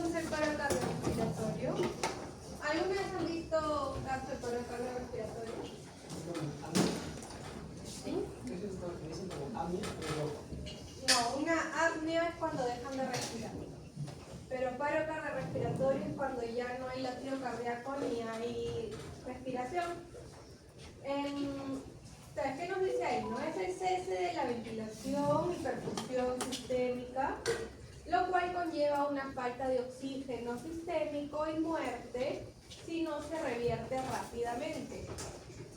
entonces el paro cardiorrespiratorio. ¿Alguna vez han visto caso de paro cardiorrespiratorio? ¿Sí? No, una apnea es cuando dejan de respirar. Pero paro cardiorrespiratorio es cuando ya no hay latido cardíaco ni hay respiración. Entonces, ¿qué nos dice ahí? ¿No? Es el cese de la ventilación y perfusión sistémica, lo cual conlleva una falta de oxígeno sistémico y muerte si no se revierte rápidamente.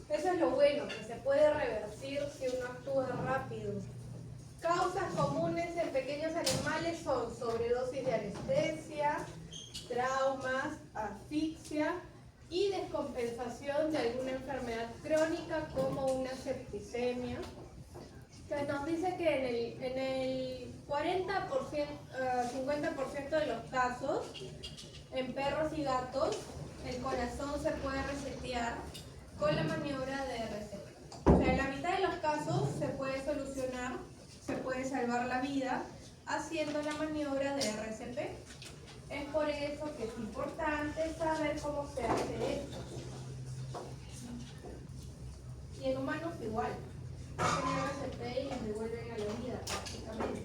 Eso es lo bueno, que se puede revertir si uno actúa rápido. Causas comunes en pequeños animales son sobredosis de anestesia, traumas, asfixia y descompensación de alguna enfermedad crónica como una septicemia. Entonces nos dice que en el 50% de los casos, en perros y gatos, el corazón se puede resetear con la maniobra de RCP. O sea, en la mitad de los casos se puede solucionar, se puede salvar la vida haciendo la maniobra de RCP. Es por eso que es importante saber cómo se hace esto. Y en humanos igual. Hacen RCP y les devuelven a la vida prácticamente.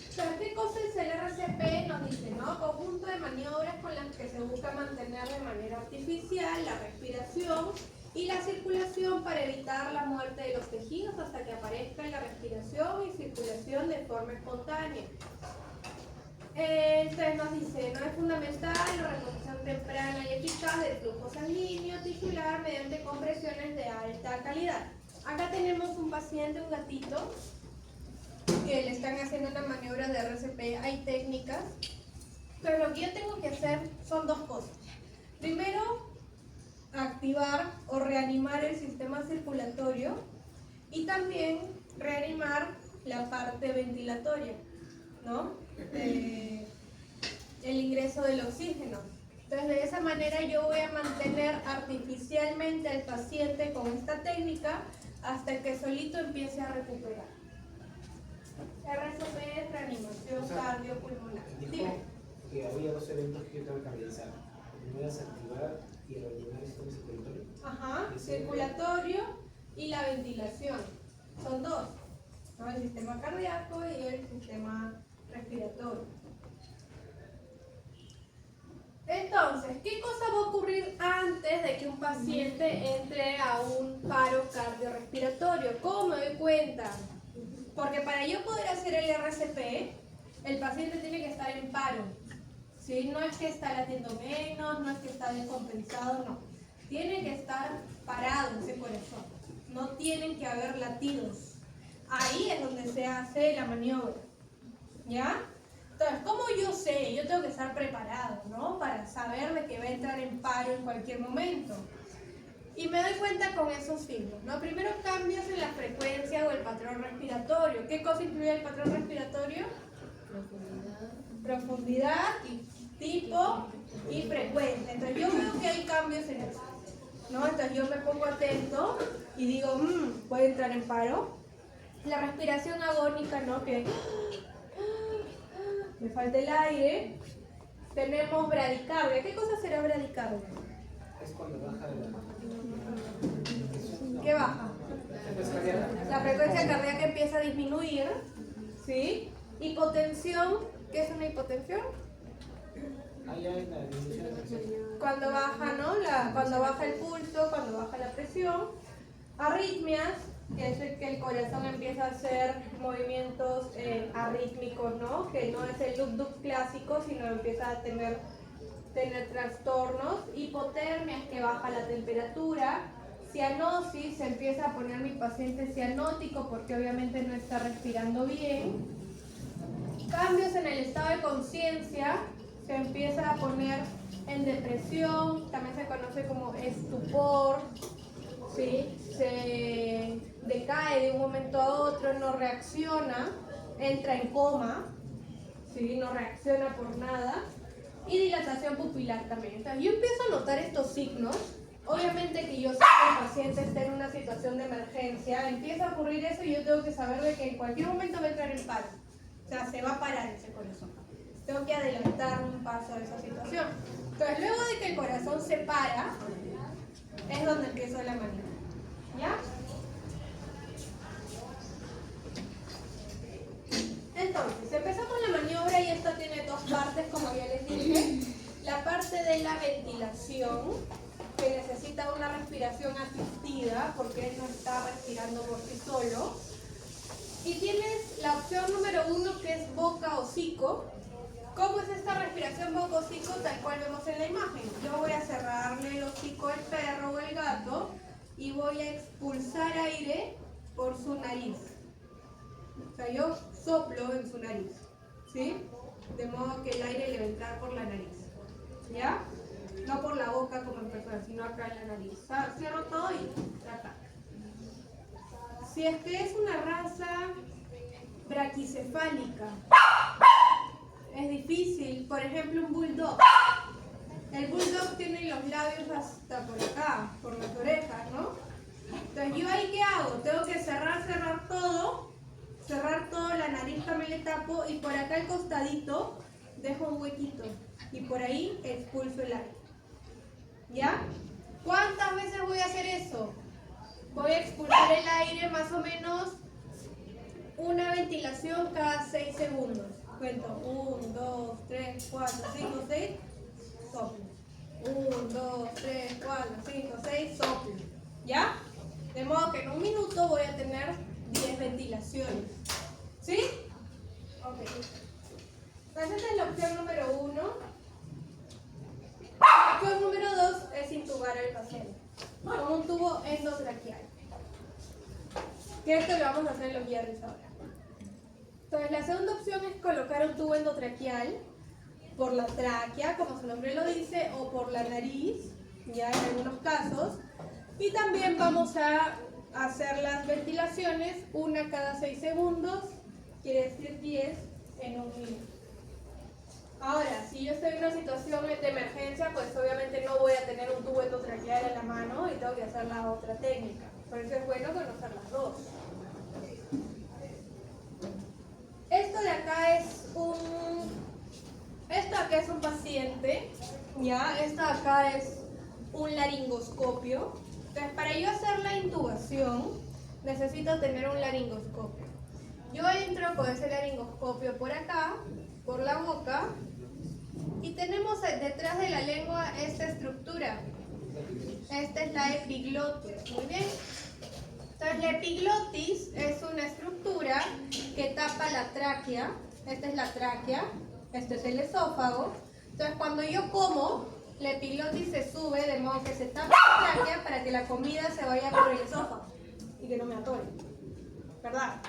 Entonces, ¿qué cosa es el RCP? Nos dice, ¿no? Conjunto de maniobras con las que se busca mantener de manera artificial la respiración y la circulación para evitar la muerte de los tejidos hasta que aparezca la respiración y circulación de forma espontánea. Entonces nos dice, no es fundamental la reposición temprana y eficaz del flujo sanguíneo tisular mediante compresiones de alta calidad. Acá tenemos un paciente, un gatito, que le están haciendo una maniobra de RCP. Hay técnicas, pero lo que yo tengo que hacer son dos cosas. Primero, activar o reanimar el sistema circulatorio y también reanimar la parte ventilatoria, ¿no? El ingreso del oxígeno. Entonces, de esa manera yo voy a mantener artificialmente al paciente con esta técnica hasta que solito empiece a recuperar. RCP es reanimación cardiopulmonar. Dijo que había dos eventos que yo tengo que realizar. Primero es activar y reanimar el sistema circulatorio. Ajá, circulatorio y la ventilación. Son dos, ¿no? El sistema cardíaco y el sistema respiratorio. Entonces, ¿qué cosa va a ocurrir antes de que un paciente entre a un paro cardiorrespiratorio? ¿Cómo me doy cuenta? Porque para yo poder hacer el RCP, el paciente tiene que estar en paro. ¿Sí? No es que está latiendo menos, no es que está descompensado, no. Tiene que estar parado ese corazón. No tienen que haber latidos. Ahí es donde se hace la maniobra. ¿Ya? Entonces, ¿cómo yo sé? Yo tengo que estar preparado, ¿no? Para saber de que va a entrar en paro en cualquier momento. Y me doy cuenta con esos signos, ¿no? Primero, cambios en la frecuencia o el patrón respiratorio. ¿Qué cosa incluye el patrón respiratorio? Profundidad, tipo y frecuencia. Entonces, yo veo que hay cambios en eso, ¿no? Entonces, yo me pongo atento y digo, ¿puede entrar en paro? La respiración agónica, ¿no? Que me falta el aire. Tenemos bradicardia. ¿Qué cosa será bradicardia? Es cuando baja ¿Qué baja? La frecuencia cardíaca empieza a disminuir, ¿sí? Hipotensión, ¿qué es una hipotensión? Cuando baja, ¿no? Cuando baja el pulso, cuando baja la presión. Arritmias, que es el que el corazón empieza a hacer movimientos arrítmicos, ¿no? Que no es el dup-dup clásico, sino empieza a tener trastornos. Hipotermia, que baja la temperatura. Cianosis, se empieza a poner mi paciente cianótico porque obviamente no está respirando bien. Cambios en el estado de conciencia, se empieza a poner en depresión, también se conoce como estupor, ¿sí? Se decae de un momento a otro, no reacciona, entra en coma, ¿sí? No reacciona por nada. Y dilatación pupilar también. Entonces, yo empiezo a notar estos signos. Obviamente que yo sé que el paciente está en una situación de emergencia, empieza a ocurrir eso y yo tengo que saber de que en cualquier momento va a entrar en paro. O sea, se va a parar ese corazón. Tengo que adelantar un paso a esa situación. Entonces, luego de que el corazón se para, es donde empiezo la maniobra. ¿Ya? Entonces, empezamos la maniobra y esto tiene dos partes, como ya les dije. La parte de la ventilación, que necesita una respiración asistida, porque él no está respirando por sí solo. Y tienes la opción número 1, que es boca-hocico. ¿Cómo es esta respiración boca-hocico? Tal cual vemos en la imagen. Yo voy a cerrarle el hocico al perro o el gato y voy a expulsar aire por su nariz. O sea, yo soplo en su nariz, ¿sí? De modo que el aire le va a entrar por la nariz, ¿ya? No por la boca como en persona, sino acá en la nariz. O sea, cierro todo y acá. Si es que es una raza braquicefálica, es difícil. Por ejemplo, un bulldog. El bulldog tiene los labios hasta por acá, por las orejas, ¿no? Entonces, ¿yo ahí qué hago? Tengo que cerrar todo, la nariz también le tapo y por acá al costadito dejo un huequito y por ahí expulso el aire. ¿Ya? ¿Cuántas veces voy a hacer eso? Voy a expulsar el aire más o menos una ventilación cada 6 segundos. Cuento 1, 2, 3, 4, 5, 6, soplo. 1, 2, 3, 4, 5, 6, soplo. ¿Ya? De modo que en un minuto voy a tener 10 ventilaciones. ¿Sí? Ok. Entonces esta es la opción número 1. La opción número 2 es intubar al paciente con un tubo endotraqueal. Que esto lo vamos a hacer los viernes ahora. Entonces la segunda opción es colocar un tubo endotraqueal por la tráquea, como su nombre lo dice, o por la nariz, ya en algunos casos. Y también vamos a hacer las ventilaciones, una cada 6 segundos, quiere decir 10 en un minuto. Ahora, si yo estoy en una situación de emergencia, pues obviamente no voy a tener un tubo endotraqueal en la mano y tengo que hacer la otra técnica. Por eso es bueno conocer las dos. Esto de acá es un paciente, ¿ya? Esto de acá es un laringoscopio. Entonces, para yo hacer la intubación, necesito tener un laringoscopio. Yo entro con ese laringoscopio por acá, por la boca, y tenemos detrás de la lengua esta estructura. Esta es la epiglotis, muy bien. Entonces, la epiglotis es una estructura que tapa la tráquea. Esta es la tráquea, este es el esófago. Entonces, cuando yo como, la epiglotis se sube de modo que se tapa la tráquea para que la comida se vaya por el esófago y que no me atore, ¿verdad?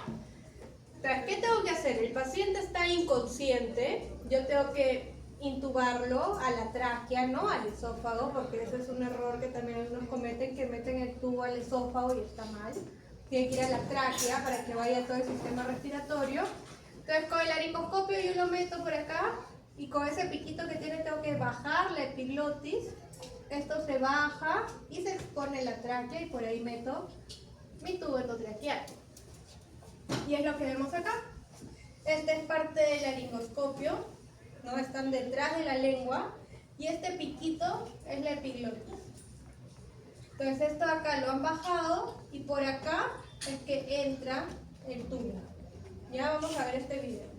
Entonces, ¿qué tengo que hacer? El paciente está inconsciente, yo tengo que intubarlo a la tráquea, no al esófago, porque ese es un error que también algunos cometen, que meten el tubo al esófago y está mal. Tiene que ir a la tráquea para que vaya todo el sistema respiratorio. Entonces, con el laringoscopio yo lo meto por acá y con ese piquito que tiene tengo que bajar la epiglotis. Esto se baja y se expone la tráquea y por ahí meto mi tubo endotraqueal. Y es lo que vemos acá. Esta es parte del laringoscopio, ¿no? Están detrás de la lengua y este piquito es la epiglotis. Entonces esto de acá lo han bajado y por acá es que entra el tubo. Ya vamos a ver este video.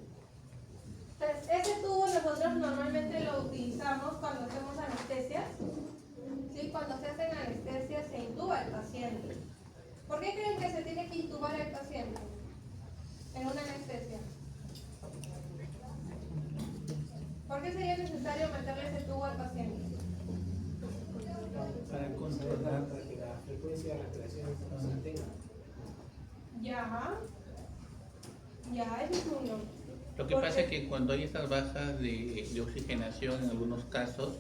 Entonces ese tubo nosotros normalmente lo utilizamos cuando hacemos anestesias. ¿Sí? Cuando se hacen anestesias se intuba al paciente. ¿Por qué creen que se tiene que intubar al paciente en una anestesia? ¿Por qué sería necesario meterle ese tubo al paciente? Para controlar, para que la frecuencia de respiración se mantenga. Ya, ese es uno. Lo que pasa es que cuando hay estas bajas de oxigenación en algunos casos,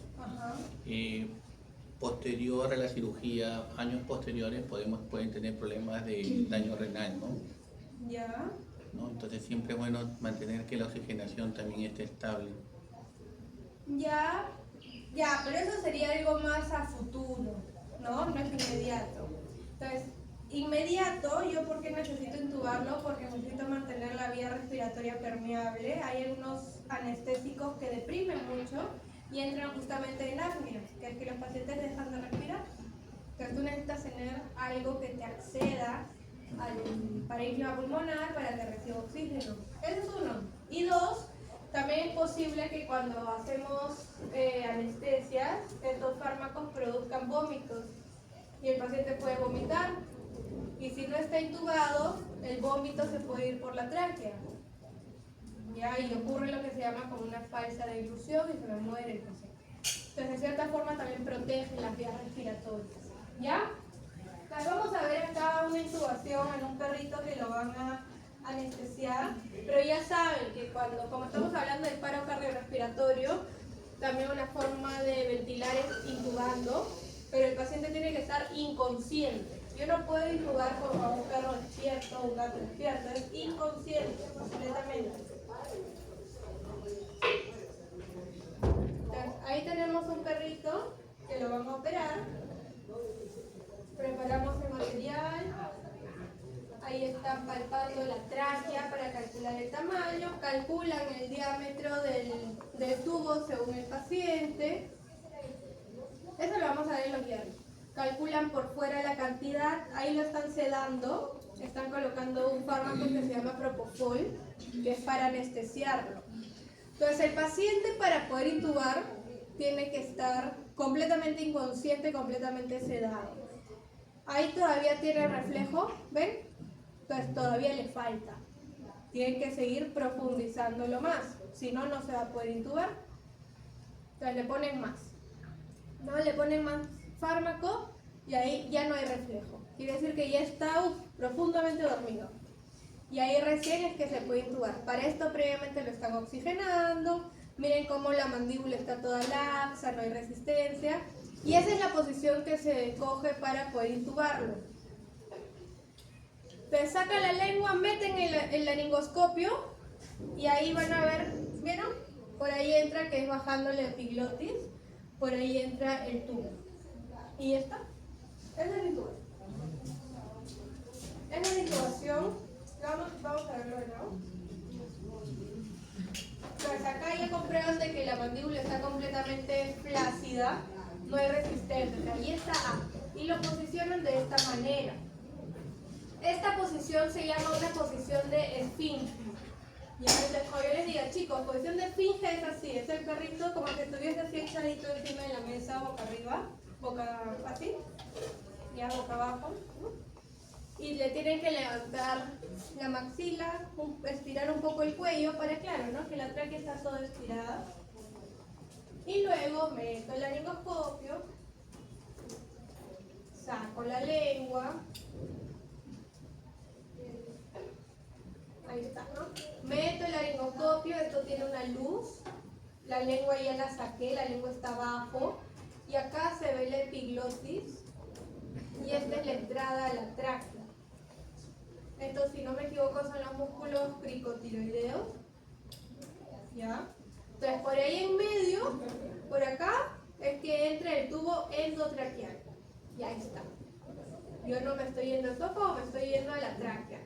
posterior a la cirugía, años posteriores, pueden tener problemas de daño renal, ¿no? Ya. ¿No? Entonces siempre es bueno mantener que la oxigenación también esté estable. Ya, pero eso sería algo más a futuro, ¿no? No es inmediato. Entonces, inmediato, ¿yo por qué necesito intubarlo? Porque necesito mantener la vía respiratoria permeable. Hay algunos anestésicos que deprimen mucho y entran justamente en apnea, que es que los pacientes dejan de respirar. Entonces tú necesitas tener algo que te acceda al parénquima pulmonar para que reciba oxígeno. Ese es uno. Y dos, también es posible que cuando hacemos anestesias, estos fármacos produzcan vómitos y el paciente puede vomitar. Y si no está intubado, el vómito se puede ir por la tráquea. ¿Ya? Y ocurre lo que se llama como una falsa deglución y se me muere el paciente. Entonces, de cierta forma, también protege las vías respiratorias. ¿Ya? Entonces, vamos a ver acá una intubación en un perrito que lo van a anestesiar. Pero ya saben que como estamos hablando del paro cardiorrespiratorio, también una forma de ventilar es intubando, pero el paciente tiene que estar inconsciente. Yo no puedo intubar a un perro despierto o un gato despierto, es inconsciente completamente. Entonces, ahí tenemos un perrito que lo van a operar. Preparamos el material. Ahí están palpando la tráquea para calcular el tamaño. Calculan el diámetro del tubo según el paciente. Eso lo vamos a ver en los diarios. Calculan por fuera la cantidad, ahí lo están sedando, están colocando un fármaco que se llama Propofol, que es para anestesiarlo. Entonces el paciente para poder intubar tiene que estar completamente inconsciente, completamente sedado. Ahí todavía tiene reflejo, ¿ven? Entonces todavía le falta. Tienen que seguir profundizándolo más, si no, no se va a poder intubar. Entonces le ponen más. No, le ponen más fármaco y ahí ya no hay reflejo. Quiere decir que ya está profundamente dormido. Y ahí recién es que se puede intubar. Para esto previamente lo están oxigenando. Miren cómo la mandíbula está toda laxa, no hay resistencia. Y esa es la posición que se coge para poder intubarlo. Entonces sacan la lengua, meten el laringoscopio y ahí van a ver, ¿vieron? Por ahí entra, que es bajando la epiglotis. Por ahí entra el tubo. Y ya está. Esa es la intubación. Esa es la intubación. Vamos a verlo de nuevo. Pues acá ya comprueban de que la mandíbula está completamente flácida, no hay resistencia. Ahí está A. Y lo posicionan de esta manera. Esta posición se llama una posición de esfinge. Y entonces, como yo les digo, chicos, posición de esfinge es así, es el perrito como que estuviese así echadito encima de la mesa, boca arriba, boca así, ya boca abajo, y le tienen que levantar la maxila, estirar un poco el cuello para, claro, ¿no? Que la tráquea está toda estirada. Y luego meto el laringoscopio, saco la lengua. Ahí está, ¿no? Meto el laringoscopio, esto tiene una luz, la lengua ya la saqué, la lengua está abajo, y acá se ve la epiglotis, y esta es la entrada a la tráquea. Estos, si no me equivoco, son los músculos cricotiroideos, ¿ya? Entonces, por ahí en medio, por acá, es que entra el tubo endotraqueal, y ahí está. Yo no me estoy yendo al esófago, me estoy yendo a la tráquea.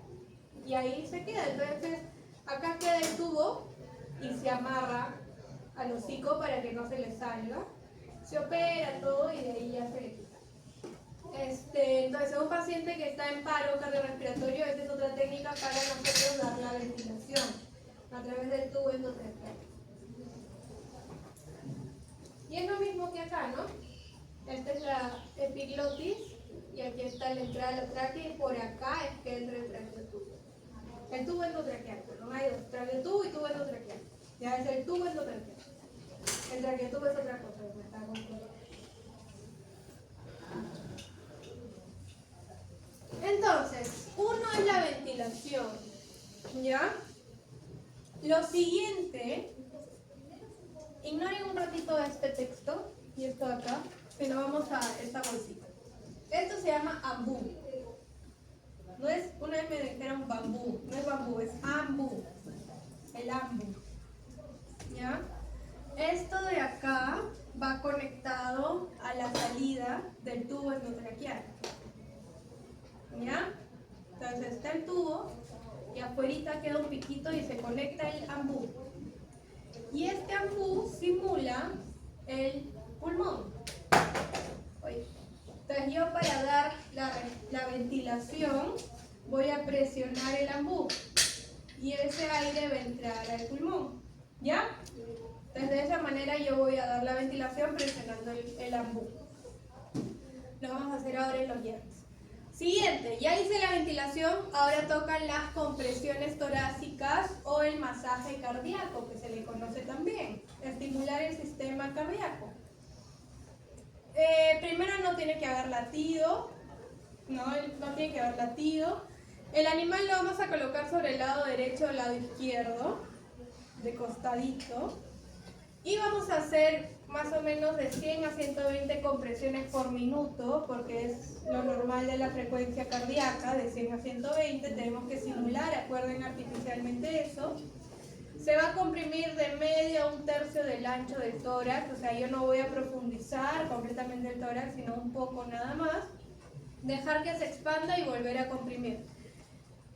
Y ahí se queda. Entonces, acá queda el tubo y se amarra al hocico para que no se le salga. Se opera todo y de ahí ya se le quita. Entonces, un paciente que está en paro cardiorrespiratorio, esta es otra técnica para nosotros dar la ventilación a través del tubo endotraqueal. Y es lo mismo que acá, ¿no? Esta es la epiglotis y aquí está la entrada de la tráquea y por acá es que entra el traqueotubo. El tubo endotraqueal, no hay dos, traqueotubo y tubo endotraqueal. Ya es el tubo endotraqueal. El traqueotubo es otra cosa, me está contando. Entonces, uno es la ventilación, ¿ya? Lo siguiente, ignoren un ratito este texto y esto de acá, sino vamos a esta bolsita. Esto se llama ambú. No es, una vez me dijeron bambú, no es bambú, es ambú. El ambú. ¿Ya? Esto de acá va conectado a la salida del tubo endotraqueal. ¿Ya? Entonces está el tubo y afuera queda un piquito y se conecta el ambú. Y este ambú simula el pulmón. Entonces yo para dar la ventilación voy a presionar el ambú y ese aire va a entrar al pulmón. ¿Ya? Entonces de esa manera yo voy a dar la ventilación presionando el ambú. Lo vamos a hacer ahora en los hierros. Siguiente, ya hice la ventilación, ahora tocan las compresiones torácicas o el masaje cardíaco, que se le conoce también, estimular el sistema cardíaco. Primero no tiene que haber latido, no tiene que haber latido. El animal lo vamos a colocar sobre el lado derecho o el lado izquierdo, de costadito. Y vamos a hacer más o menos de 100 a 120 compresiones por minuto, porque es lo normal de la frecuencia cardíaca, de 100 a 120. Tenemos que simular, acuerden artificialmente eso. Se va a comprimir de medio a un tercio del ancho del tórax, o sea, yo no voy a profundizar completamente el tórax, sino un poco nada más. Dejar que se expanda y volver a comprimir.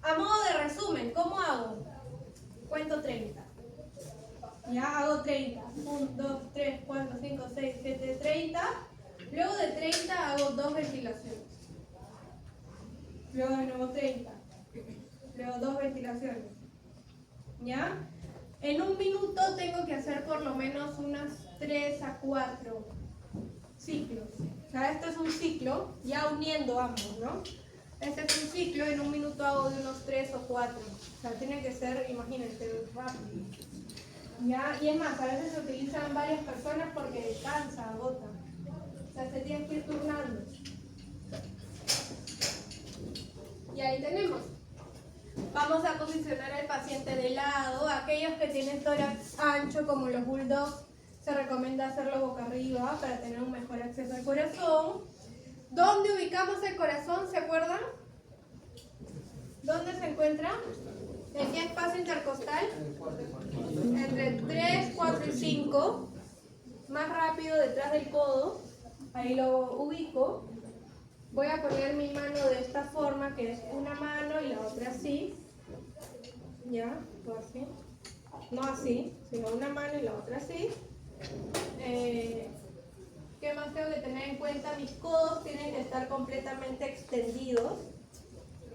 A modo de resumen, ¿cómo hago? Cuento 30. Ya hago 30. 1, 2, 3, 4, 5, 6, 7, 30. Luego de 30 hago 2 ventilaciones. Luego de nuevo 30. Luego 2 ventilaciones. ¿Ya? En un minuto tengo que hacer por lo menos unas 3 a 4 ciclos. O sea, esto es un ciclo, ya uniendo ambos, ¿no? Este es un ciclo, en un minuto hago de unos 3 o 4. O sea, tiene que ser, imagínense, rápido. ¿Ya? Y es más, a veces se utilizan varias personas porque cansa, agota. O sea, se tienen que ir turnando. Y ahí tenemos. Vamos a posicionar al paciente de lado. Aquellos que tienen tórax ancho, como los bulldogs, se recomienda hacerlo boca arriba para tener un mejor acceso al corazón. ¿Dónde ubicamos el corazón? ¿Se acuerdan? ¿Dónde se encuentra? ¿En qué espacio intercostal? Entre 3, 4 y 5. Más rápido detrás del codo. Ahí lo ubico. Voy a poner mi mano de esta forma, que es una mano y la otra así. ¿Ya? O así. No así, sino una mano y la otra así. ¿Qué más tengo que tener en cuenta? Mis codos tienen que estar completamente extendidos.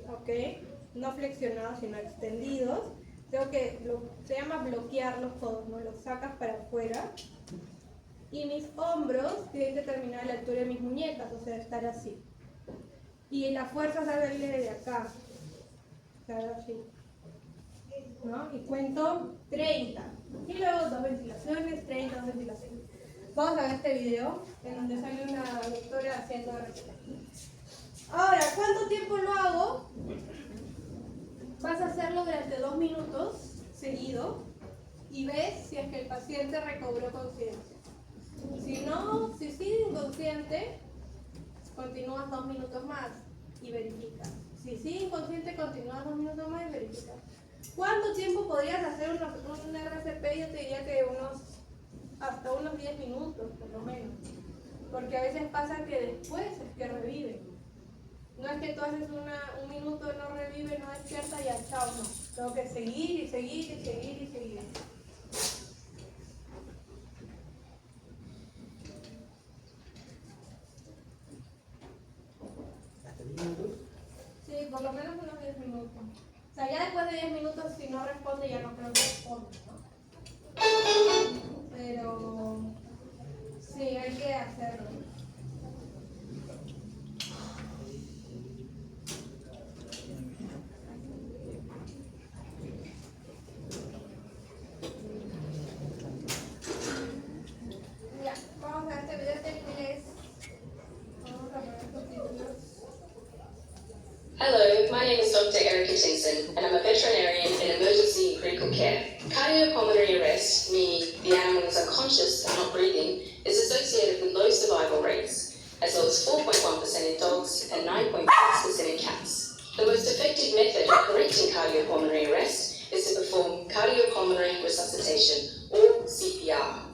¿Ok? No flexionados, sino extendidos. Tengo que, se llama bloquear los codos, ¿no? Los sacas para afuera. Y mis hombros tienen que terminar a la altura de mis muñecas, o sea, estar así. Y la fuerza sale de acá. O sea, así. ¿No? Y cuento 30. Y luego 2 ventilaciones, 30, 2 ventilaciones. Vamos a ver este video en donde sale una doctora haciendo respiración. Ahora, ¿cuánto tiempo lo hago? Vas a hacerlo durante 2 minutos seguido y ves si es que el paciente recobró conciencia. Si no, si sigue inconsciente, continúas 2 minutos más y verificas. Si sigue inconsciente, continúas 2 minutos más y verificas. ¿Cuánto tiempo podrías hacer un RCP? Yo te diría que hasta unos 10 minutos, por lo menos. Porque a veces pasa que después es que revive. No es que tú haces un minuto, no revive, no despierta y ya, chao, no. Tengo que seguir y seguir y seguir y seguir. ¿Hasta 10 minutos? Sí, por lo menos unos 10 minutos. O sea, ya después de 10 minutos, si no responde, ya no creo que responda, ¿no? Pero sí, hay que hacerlo. Ya, vamos a este video en inglés. Vamos a poner subtítulos. Hello, my name is Dr. Erica Tinson, and I'm a veterinarian in emergency and critical care. Cardiopulmonary arrest, meaning the animal is unconscious and not breathing, is associated with low survival rates, as low as 4.1% in dogs and 9.6% in cats. The most effective method of correcting cardiopulmonary arrest is to perform cardiopulmonary resuscitation, or CPR.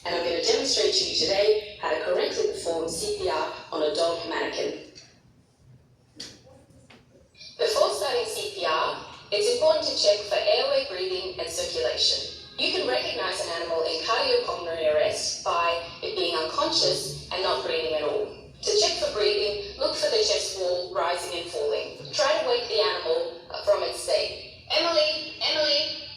And I'm going to demonstrate to you today how to correctly perform CPR on a dog mannequin. It's important to check for airway, breathing, and circulation. You can recognize an animal in cardiopulmonary arrest by it being unconscious and not breathing at all. To check for breathing, look for the chest wall rising and falling. Try to wake the animal from its state. Emily, Emily!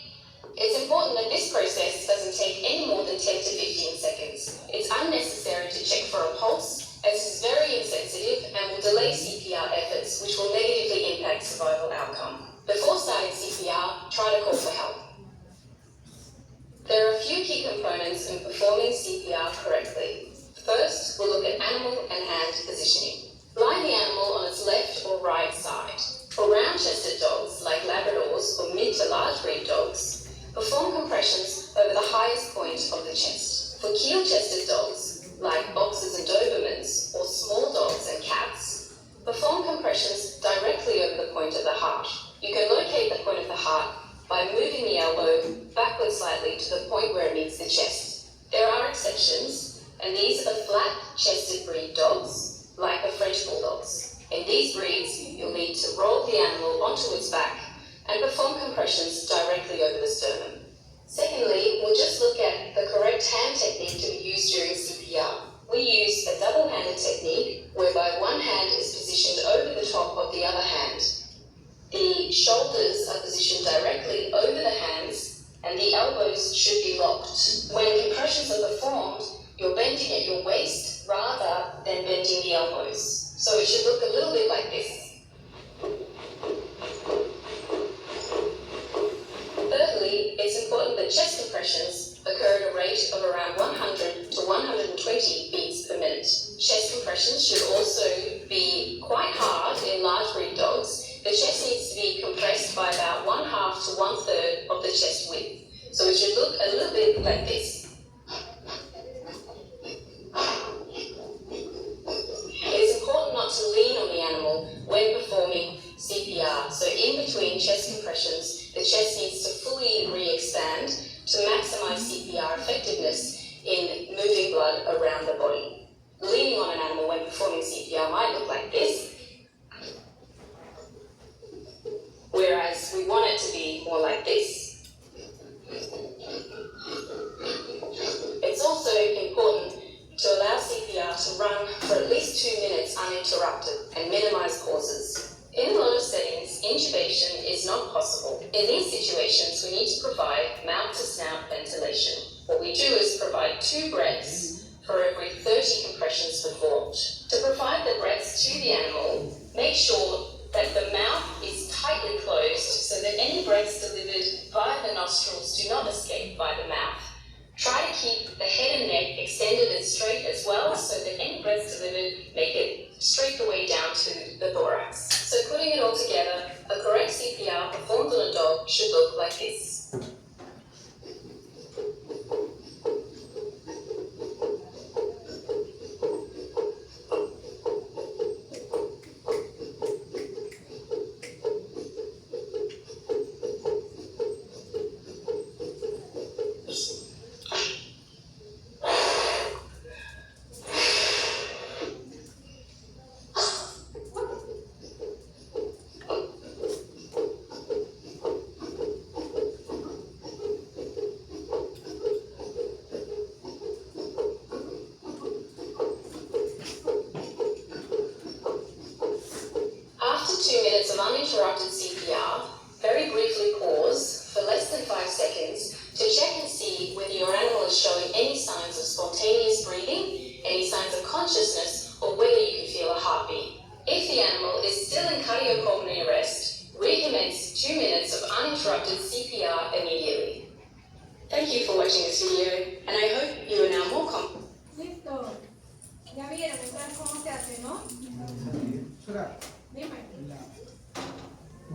It's important that this process doesn't take any more than 10 to 15 seconds. It's unnecessary to check for a pulse, as this is very insensitive and will delay CPR efforts, which will negatively impact survival outcome. Before starting CPR, try to call for help. There are a few key components in performing CPR correctly. First, we'll look at animal and hand positioning. Lie the animal on its left or right side. For round-chested dogs, like Labradors or mid to large breed dogs, perform compressions over the highest point of the chest. For keel-chested dogs, like Boxers and Dobermans, or small dogs and cats, perform compressions directly over the point of the heart. You can locate the point of the heart by moving the elbow backwards slightly to the point where it meets the chest. There are exceptions, and these are flat-chested breed dogs, like the French Bulldogs. In these breeds, you'll need to roll the animal onto its back and perform compressions directly over the sternum. Secondly, we'll just look at the correct hand technique to be used during CPR. We use a double-handed technique whereby one hand is positioned over the top of the other hand. The shoulders are positioned directly over the hands and the elbows should be locked. When compressions are performed, you're bending at your waist rather than bending the elbows. So it should look a little bit like this. Thirdly, it's important that chest compressions occur at a rate of around 100 to 120 beats per minute. Chest compressions should also be quite hard in large breed dogs. The chest needs to be compressed by about 1/2 to 1/3 of the chest width. So it should look a little bit like this. It's important not to lean on the animal when performing CPR. So in between chest compressions, the chest needs to fully re-expand to maximize CPR effectiveness in moving blood around the body. Leaning on an animal when performing CPR might look like this, whereas we want it to be more like this. It's also important to allow CPR to run for at least 2 minutes uninterrupted and minimize pauses. In a lot of settings, intubation is not possible. In these situations, we need to provide mouth-to-snout ventilation. What we do is provide 2 breaths for every 30 compressions performed. To provide the breaths to the animal, make sure that the mouth is tightly closed so that any breaths delivered via the nostrils do not escape by the mouth. Try to keep the head and neck extended and straight as well so that any breaths delivered make it straight the way down to the thorax. So putting it all together, a correct CPR performed on a dog should look like this. Of uninterrupted CPR, very briefly pause for less than 5 seconds to check and see whether your animal is showing any signs of spontaneous breathing, any signs of consciousness, or whether you can feel a heartbeat. If the animal is still in cardiopulmonary arrest, recommence 2 minutes of uninterrupted CPR immediately. Thank you for watching this video, and I hope you are now more confident. Listo. Ya vieron entonces cómo se hace, ¿no? Dime.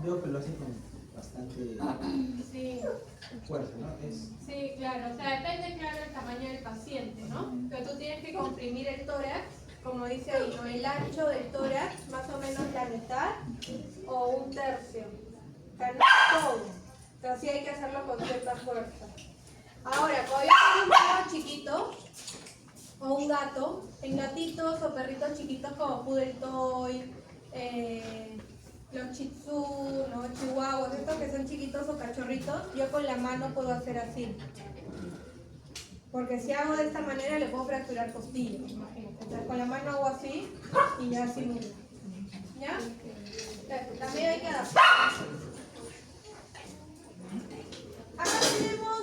Veo que lo hace con bastante Sí. fuerza, ¿no? Sí, claro. O sea, depende, claro, del tamaño del paciente, ¿no? Pero tú tienes que comprimir el tórax, como dice ahí, ¿no? El ancho del tórax, más o menos la mitad o 1/3. O sea, no es todo. Pero sí hay que hacerlo con cierta fuerza. Ahora, cuando yo tengo un perro chiquito o un gato, en gatitos o perritos chiquitos como Poodle Toy, los shih tzu, ¿no? Chihuahuas, estos que son chiquitos o cachorritos, yo con la mano puedo hacer así. Porque si hago de esta manera le puedo fracturar costillas, imagínate. Entonces con la mano hago así y ya simula. ¿Ya? También hay que adaptar. Acá tenemos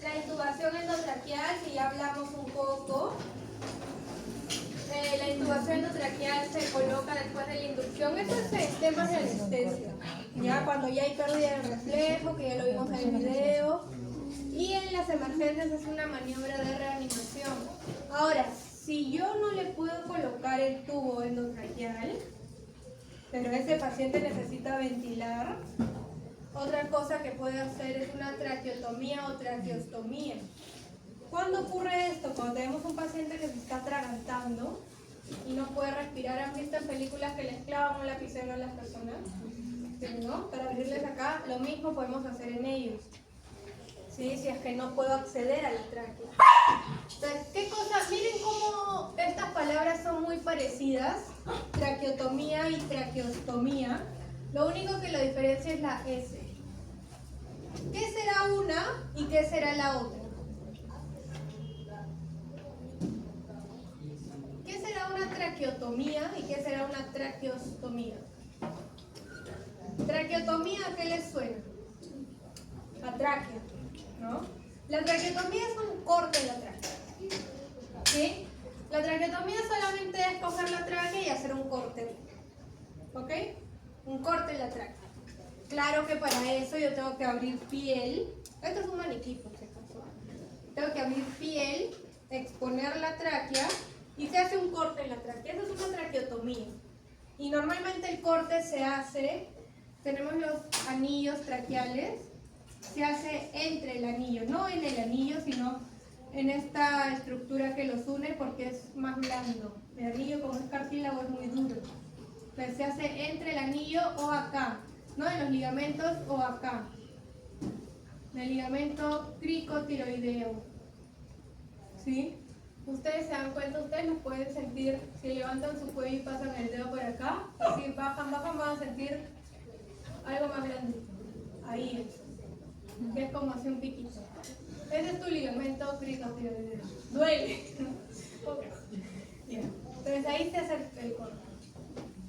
la intubación endotraqueal, que ya hablamos un poco. La intubación endotraqueal se coloca después de la inducción. Eso es en temas de anestesia. Ya cuando ya hay pérdida de reflejo, que ya lo vimos en el video. Y en las emergencias es una maniobra de reanimación. Ahora, si yo no le puedo colocar el tubo endotraqueal, pero ese paciente necesita ventilar, otra cosa que puede hacer es una traqueotomía o traqueostomía. ¿Cuándo ocurre esto? Cuando tenemos un paciente que se está atragantando y no puede respirar. ¿Han visto en películas que les clavan un lapicero a las personas? ¿No? Para abrirles acá, lo mismo podemos hacer en ellos. ¿Sí? Si es que no puedo acceder a la tráquea. Entonces, ¿qué cosa? Miren cómo estas palabras son muy parecidas. Traqueotomía y traqueostomía. Lo único que lo diferencia es la S. ¿Qué será una y qué será la otra? ¿Qué será una traqueotomía y qué será una traqueostomía? Traqueotomía, ¿a qué les suena? La tráquea, ¿no? La traqueotomía es un corte de la tráquea. ¿Sí? La traqueotomía solamente es coger la tráquea y hacer un corte. ¿Ok? Un corte en la tráquea. Claro que para eso yo tengo que abrir piel. Esto es un maniquí, por si acaso. Tengo que abrir piel, exponer la tráquea y se hace un corte en la tráquea. Eso es una traqueotomía. Y normalmente el corte se hace, tenemos los anillos traqueales, se hace entre el anillo, no en el anillo, sino en esta estructura que los une porque es más blando. El anillo, como es cartílago, es muy duro. Entonces se hace entre el anillo o acá, ¿no? En los ligamentos o acá. El ligamento cricotiroideo. ¿Sí? Ustedes se dan cuenta, ustedes los pueden sentir, si levantan su cuello y pasan el dedo por acá, y si bajan, van a sentir algo más grande. Ahí es. Que es como así un piquito. Ese es tu ligamento cricotiroideo. Duele. Entonces ahí se hace el corte.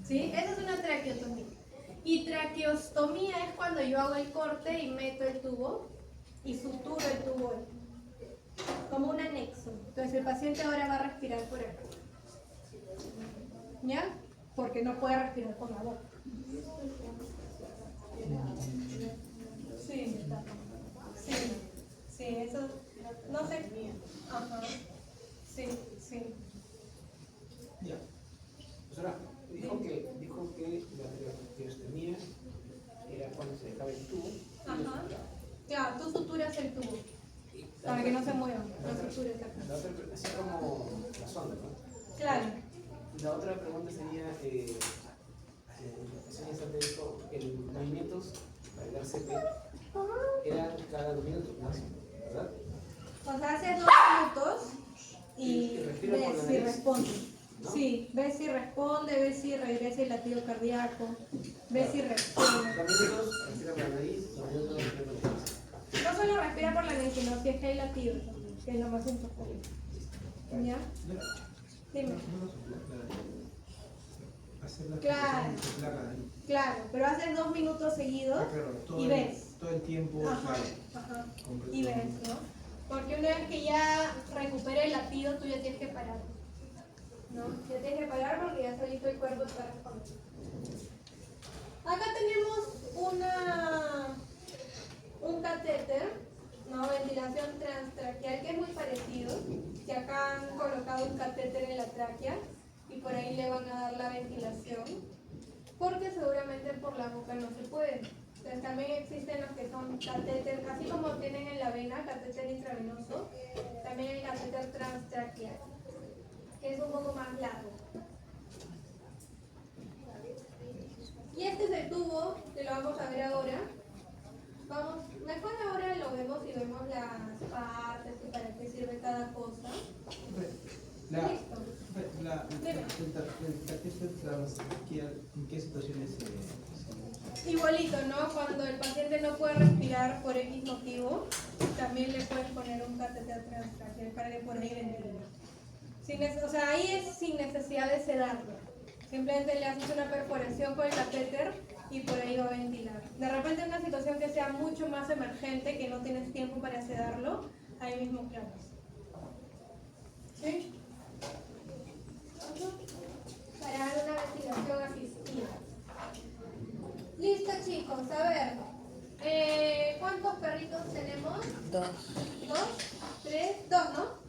¿Sí? Esa es una traqueotomía. Y traqueostomía es cuando yo hago el corte y meto el tubo y suturo el tubo ahí, como un anexo. Entonces el paciente ahora va a respirar por acá. ¿Ya? Porque no puede respirar por la boca. Sí, sí, sí, eso, no sé. Ajá. Sí, sí. Ya. Profesora, dijo que la traqueostomía era cuando se dejaba el tubo. Ajá. Claro, tú suturas el tubo para que no se mueva. Lo suturas acá. La otra, así como la sonda, ¿no? Claro. La otra pregunta sería, el señor dijo que los movimientos para el RCP eran cada 2 minutos más, ¿verdad? O sea, haces 2 minutos y respira por la ves si nariz, responde. ¿no? Sí, ves si responde, ves si regresa el latido cardíaco, ves si responde. 2 minutos, respira por la nariz, 2 minutos, respira por la nariz. No solo respira por la nariz, sino si es que hay latido, que es lo más importante. ¿Ya? Dime. Claro. Claro, pero haces 2 minutos seguidos y ves. Todo el tiempo, Ajá, claro. ajá. Y ves, ¿no? Porque una vez que ya recupere el latido, tú ya tienes que parar. ¿No? Ya tienes que parar porque ya solito el cuerpo está respondiendo. Acá tenemos un catéter, ¿no? Ventilación transtraqueal, que es muy parecido. Que acá han colocado un catéter en la tráquea y por ahí le van a dar la ventilación. Porque seguramente por la boca no se puede. Entonces también existen los que son catéter, así como tienen en la vena, catéter intravenoso, también el catéter transtraqueal, que es un poco más largo. Y este es el tubo, que lo vamos a ver ahora. Vamos, mejor ahora lo vemos y vemos las partes y para qué sirve cada cosa. La, Listo. la, Dime. ¿En qué situaciones Igualito, ¿no? Cuando el paciente no puede respirar por X motivo, también le puedes poner un catéter transtraqueal para que por ahí ventile. O sea, ahí es sin necesidad de sedarlo. Simplemente le haces una perforación con el catéter y por ahí va a ventilar. De repente en una situación que sea mucho más emergente, que no tienes tiempo para sedarlo, ahí mismo clavas. ¿Sí? Para dar una ventilación asistida. Listo, chicos, a ver. ¿Cuántos perritos tenemos? 2. 2, 3, 2, ¿no?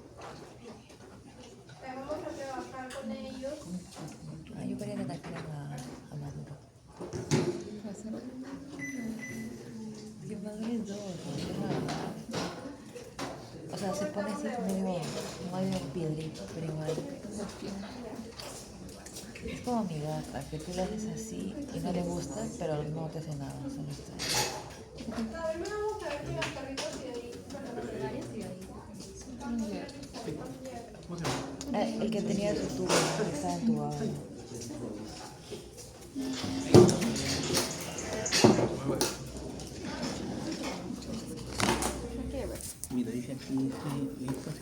Vamos a trabajar con ellos. Yo quería que trajeran a Maduro. Que Maduro es 2, o sea, se pone así medio piedrito, pero igual. Es como mi gata, que tú le haces así y no le gusta, pero no te hace nada, solo está. A ver, vamos a ver si los perritos y ahí. El que tenía su tubo, que estaba entubado. Mira, dice aquí, estas